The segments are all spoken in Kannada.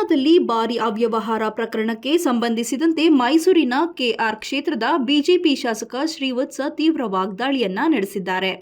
ಹರಿಯಾಣದಲ್ಲಿ ಭಾರಿ ಅವ್ಯವಹಾರ ಪ್ರಕರಣಕ್ಕೆ ಸಂಬಂಧಿಸಿದಂತೆ ಮೈಸೂರಿನ ಕೆಆರ್ ಕ್ಷೇತ್ರದ ಬಿಜೆಪಿ ಶಾಸಕ ಶ್ರೀವತ್ಸ ತೀವ್ರ ವಾಗ್ದಾಳಿಯನ್ನ ನಡೆಸಿದ್ದಾರೆ.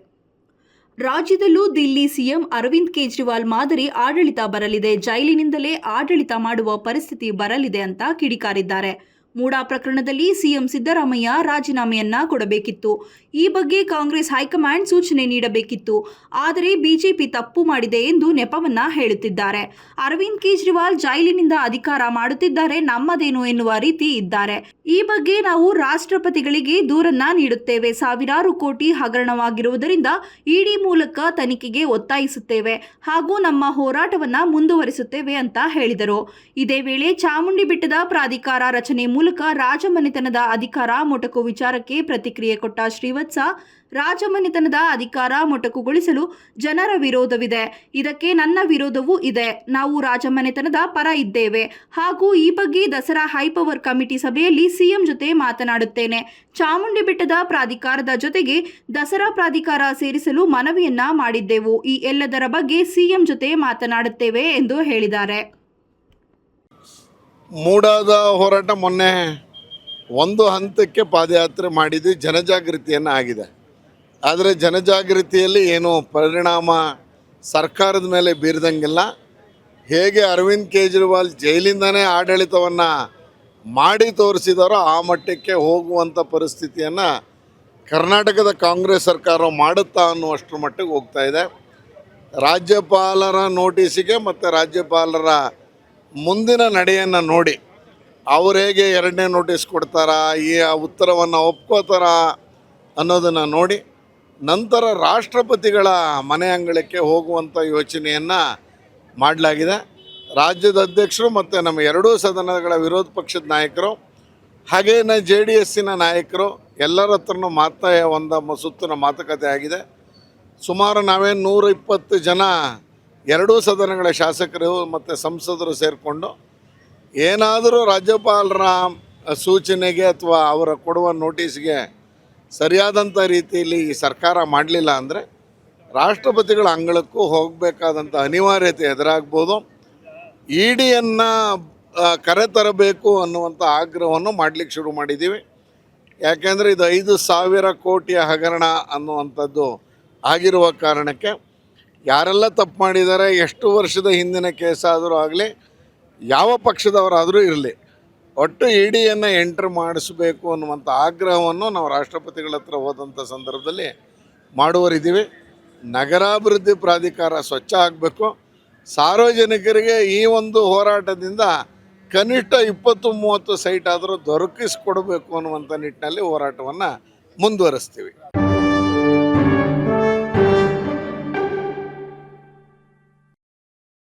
ರಾಜ್ಯದಲ್ಲೂ ದಿಲ್ಲಿ ಸಿಎಂ ಅರವಿಂದ್ ಕೇಜ್ರಿವಾಲ್ ಮಾದರಿ ಆಡಳಿತ ಬರಲಿದೆ, ಜೈಲಿನಿಂದಲೇ ಆಡಳಿತ ಮಾಡುವ ಪರಿಸ್ಥಿತಿ ಬರಲಿದೆ ಅಂತ ಕಿಡಿಕಾರಿದ್ದಾರೆ. ಮೂಡಾ ಪ್ರಕರಣದಲ್ಲಿ ಸಿಎಂ ಸಿದ್ದರಾಮಯ್ಯ ರಾಜೀನಾಮೆಯನ್ನ ಕೊಡಬೇಕಿತ್ತು. ಈ ಬಗ್ಗೆ ಕಾಂಗ್ರೆಸ್ ಹೈಕಮಾಂಡ್ ಸೂಚನೆ ನೀಡಬೇಕಿತ್ತು. ಆದರೆ ಬಿಜೆಪಿ ತಪ್ಪು ಮಾಡಿದೆ ಎಂದು ನೆಪವನ್ನ ಹೇಳುತ್ತಿದ್ದಾರೆ. ಅರವಿಂದ್ ಕೇಜ್ರಿವಾಲ್ ಜೈಲಿನಿಂದ ಅಧಿಕಾರ ಮಾಡುತ್ತಿದ್ದಾರೆ, ನಮ್ಮದೇನು ಎನ್ನುವ ರೀತಿ ಇದ್ದಾರೆ. ಈ ಬಗ್ಗೆ ನಾವು ರಾಷ್ಟ್ರಪತಿಗಳಿಗೆ ದೂರನ್ನ ನೀಡುತ್ತೇವೆ. ಸಾವಿರಾರು ಕೋಟಿ ಹಗರಣವಾಗಿರುವುದರಿಂದ ಇಡಿ ಮೂಲಕ ತನಿಖೆಗೆ ಒತ್ತಾಯಿಸುತ್ತೇವೆ ಹಾಗೂ ನಮ್ಮ ಹೋರಾಟವನ್ನ ಮುಂದುವರಿಸುತ್ತೇವೆ ಅಂತ ಹೇಳಿದರು. ಇದೇ ವೇಳೆ ಚಾಮುಂಡಿ ಬೆಟ್ಟದ ಪ್ರಾಧಿಕಾರ ರಚನೆ ಮೂಲಕ ರಾಜಮನೆತನದ ಅಧಿಕಾರ ಮೊಟಕು ವಿಚಾರಕ್ಕೆ ಪ್ರತಿಕ್ರಿಯೆ ಕೊಟ್ಟ ಶ್ರೀವತ್ಸ, ರಾಜಮನೆತನದ ಅಧಿಕಾರ ಮೊಟಕುಗೊಳಿಸಲು ಜನರ ವಿರೋಧವಿದೆ, ಇದಕ್ಕೆ ನನ್ನ ವಿರೋಧವೂ ಇದೆ. ನಾವು ರಾಜಮನೆತನದ ಪರ ಇದ್ದೇವೆ ಹಾಗೂ ಈ ಬಗ್ಗೆ ದಸರಾ ಹೈಪವರ್ ಕಮಿಟಿ ಸಭೆಯಲ್ಲಿ ಸಿಎಂ ಜೊತೆ ಮಾತನಾಡುತ್ತೇನೆ. ಚಾಮುಂಡಿ ಬೆಟ್ಟದ ಪ್ರಾಧಿಕಾರದ ಜೊತೆಗೆ ದಸರಾ ಪ್ರಾಧಿಕಾರ ಸೇರಿಸಲು ಮನವಿಯನ್ನ ಮಾಡಿದ್ದೆವು. ಈ ಎಲ್ಲದರ ಬಗ್ಗೆ ಸಿಎಂ ಜೊತೆ ಮಾತನಾಡುತ್ತೇವೆ ಎಂದು ಹೇಳಿದ್ದಾರೆ. ಮೂಡಾದ ಹೋರಾಟ ಮೊನ್ನೆ ಒಂದು ಹಂತಕ್ಕೆ ಪಾದಯಾತ್ರೆ ಮಾಡಿದ್ದು ಜನಜಾಗೃತಿಯನ್ನು ಆಗಿದೆ. ಆದರೆ ಜನಜಾಗೃತಿಯಲ್ಲಿ ಏನೂ ಪರಿಣಾಮ ಸರ್ಕಾರದ ಮೇಲೆ ಬೀರದಂಗಿಲ್ಲ. ಹೇಗೆ ಅರವಿಂದ್ ಕೇಜ್ರಿವಾಲ್ ಜೈಲಿಂದನೇ ಆಡಳಿತವನ್ನು ಮಾಡಿ ತೋರಿಸಿದಾರೋ ಆ ಮಟ್ಟಕ್ಕೆ ಹೋಗುವಂಥ ಪರಿಸ್ಥಿತಿಯನ್ನು ಕರ್ನಾಟಕದ ಕಾಂಗ್ರೆಸ್ ಸರ್ಕಾರ ಮಾಡುತ್ತಾ ಅನ್ನುವಷ್ಟರ ಮಟ್ಟಿಗೆ ಹೋಗ್ತಾ ಇದೆ. ರಾಜ್ಯಪಾಲರ ನೋಟಿಸಿಗೆ ಮತ್ತು ರಾಜ್ಯಪಾಲರ ಮುಂದಿನ ನಡೆಯನ್ನು ನೋಡಿ ಅವ್ರು ಹೇಗೆ ಎರಡನೇ ನೋಟಿಸ್ ಕೊಡ್ತಾರಾ, ಈ ಉತ್ತರವನ್ನು ಒಪ್ಕೋತಾರಾ ಅನ್ನೋದನ್ನು ನೋಡಿ ನಂತರ ರಾಷ್ಟ್ರಪತಿಗಳ ಮನೆ ಅಂಗಳಕ್ಕೆ ಹೋಗುವಂಥ ಯೋಚನೆಯನ್ನು ಮಾಡಲಾಗಿದೆ. ರಾಜ್ಯದ ಅಧ್ಯಕ್ಷರು ಮತ್ತು ನಮ್ಮ ಎರಡೂ ಸದನಗಳ ವಿರೋಧ ಪಕ್ಷದ ನಾಯಕರು ಹಾಗೇನೇ JDSನ ನಾಯಕರು ಎಲ್ಲರ ಹತ್ರನೂ ಒಂದು ಸುತ್ತಿನ ಮಾತುಕತೆ ಆಗಿದೆ. ಸುಮಾರು ನಾವೇನು 120 ಜನ ಎರಡೂ ಸದನಗಳ ಶಾಸಕರು ಮತ್ತು ಸಂಸದರು ಸೇರಿಕೊಂಡು ಏನಾದರೂ ರಾಜ್ಯಪಾಲರ ಸೂಚನೆಗೆ ಅಥವಾ ಅವರ ಕೊಡುವ ನೋಟಿಸ್ಗೆ ಸರಿಯಾದಂಥ ರೀತಿಯಲ್ಲಿ ಈ ಸರ್ಕಾರ ಮಾಡಲಿಲ್ಲ ಅಂದರೆ ರಾಷ್ಟ್ರಪತಿಗಳ ಅಂಗಳಕ್ಕೂ ಹೋಗಬೇಕಾದಂಥ ಅನಿವಾರ್ಯತೆ ಎದುರಾಗ್ಬೋದು. ಇಡಿಯನ್ನು ಕರೆತರಬೇಕು ಅನ್ನುವಂಥ ಆಗ್ರಹವನ್ನು ಮಾಡಲಿಕ್ಕೆ ಶುರು ಮಾಡಿದ್ದೀವಿ. ಯಾಕೆಂದರೆ ಇದು 5,000 ಕೋಟಿಯ ಹಗರಣ ಅನ್ನುವಂಥದ್ದು ಆಗಿರುವ ಕಾರಣಕ್ಕೆ ಯಾರೆಲ್ಲ ತಪ್ಪು ಮಾಡಿದ್ದಾರೆ, ಎಷ್ಟು ವರ್ಷದ ಹಿಂದಿನ ಕೇಸಾದರೂ ಆಗಲಿ, ಯಾವ ಪಕ್ಷದವರಾದರೂ ಇರಲಿ, ಒಟ್ಟು ಇಡಿಯನ್ನು ಎಂಟ್ರ್ ಮಾಡಿಸಬೇಕು ಅನ್ನುವಂಥ ಆಗ್ರಹವನ್ನು ನಾವು ರಾಷ್ಟ್ರಪತಿಗಳ ಹತ್ರ ಹೋದಂಥ ಸಂದರ್ಭದಲ್ಲಿ ಮಾಡುವರಿದ್ದೀವಿ. ನಗರಾಭಿವೃದ್ಧಿ ಪ್ರಾಧಿಕಾರ ಸ್ವಚ್ಛ ಆಗಬೇಕು. ಸಾರ್ವಜನಿಕರಿಗೆ ಈ ಒಂದು ಹೋರಾಟದಿಂದ ಕನಿಷ್ಠ 20-30 ಸೈಟ್ ಆದರೂ ದೊರಕಿಸಿಕೊಡಬೇಕು ಅನ್ನುವಂಥ ನಿಟ್ಟಿನಲ್ಲಿ ಹೋರಾಟವನ್ನು ಮುಂದುವರಿಸ್ತೀವಿ.